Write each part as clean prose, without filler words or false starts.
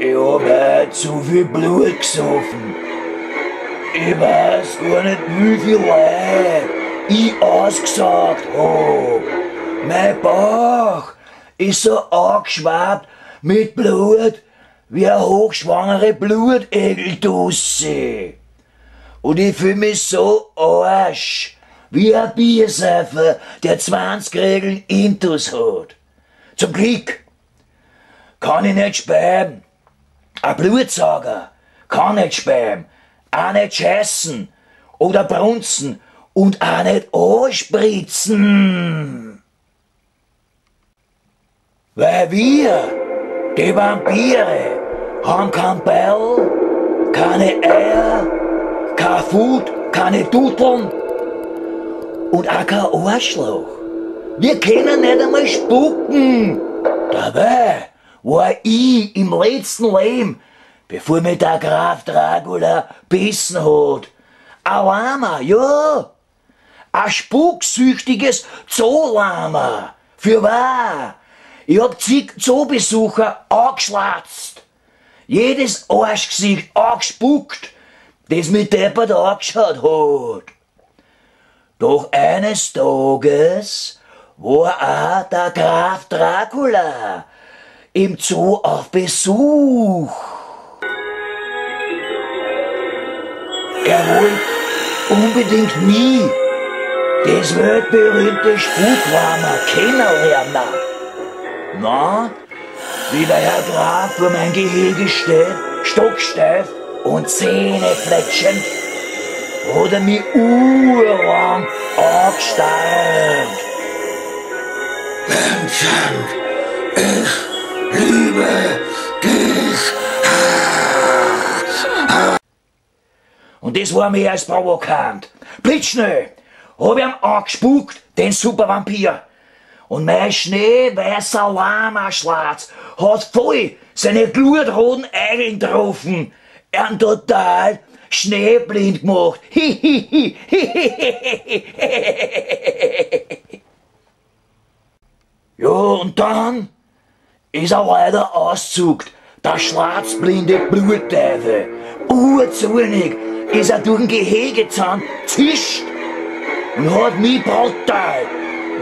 Ich hab heute zu viel Blut gesoffen. Ich weiß gar nicht, wie viel Leute ich ausgesagt hab. Mein Bauch ist so angeschwappt mit Blut wie eine hochschwangere Blutegeldusche. Und ich fühl mich so arsch, wie ein Bierseifer, der 20 Regeln Intus hat. Zum Glück kann ich nicht spähen. Ein Blutsauger kann nicht spähen, auch nicht scheißen oder brunzen und auch nicht anspritzen. Weil wir, die Vampire, haben kein Bell, keine Eier, kein Food, keine Duteln und auch kein Arschloch. Wir können nicht einmal spucken. Dabei war ich im letzten Leben, bevor mich der Graf Dracula bissen hat, ein Lama, ja, ein spuksüchtiges Zoolama, für wahr. Ich hab zig Zoobesucher angeschlatzt, jedes Arschgesicht angespuckt, das mich deppert angeschaut hat. Doch eines Tages war auch der Graf Dracula im Zoo auf Besuch. Er wollte unbedingt mich, das weltberühmte Spuklama, kennenlernen. Na, wie der Herr Graf vor mein Gehege steht, stocksteif und zähnefletschend, hat er mich urlang angestarrt. Vincent, ich liebe dich. Und das war mehr als provokant. Blitzschnell hab ich ihn angespuckt, den Supervampir. Und mein schneeweißer Lamaschlatz hat voll seine glutroten Eigeln getroffen. Er hat total schneeblind gemacht. Ja, und dann ist er leider ausgezuckt, der schwarzblinde Blutteufel. Urzornig ist er durch den Gehegezaun zischt und hat mich brutal,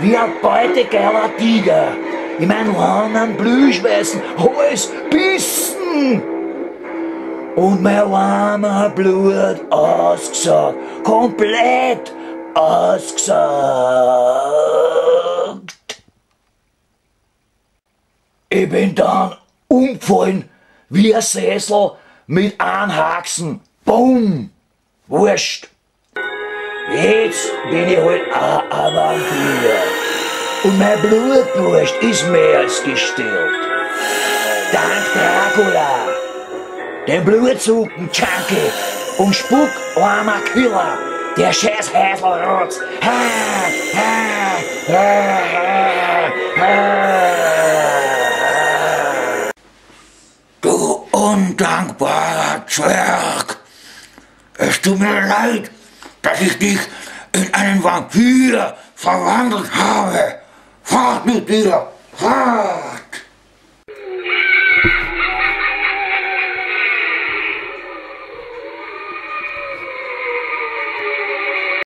wie ein beutegeiler Tiger, in meinen langen, blühschweißen Hals bissen. Und mein warmer Blut ausgesaugt, komplett ausgesaugt. Ich bin dann umgefallen wie ein Sessel mit einem Haxen. Bumm! Wurscht. Jetzt bin ich halt auch ein Vampir. Und mein Blutdurst ist mehr als gestillt. Dank Dracula, dem Blutsuppen-Junkie und Spucklama-Killer, der scheiß Heiselrotz. Du undankbarer Zwerg! Es tut mir leid, dass ich dich in einen Vampir verwandelt habe. Fahrt mit dir! Fahrt!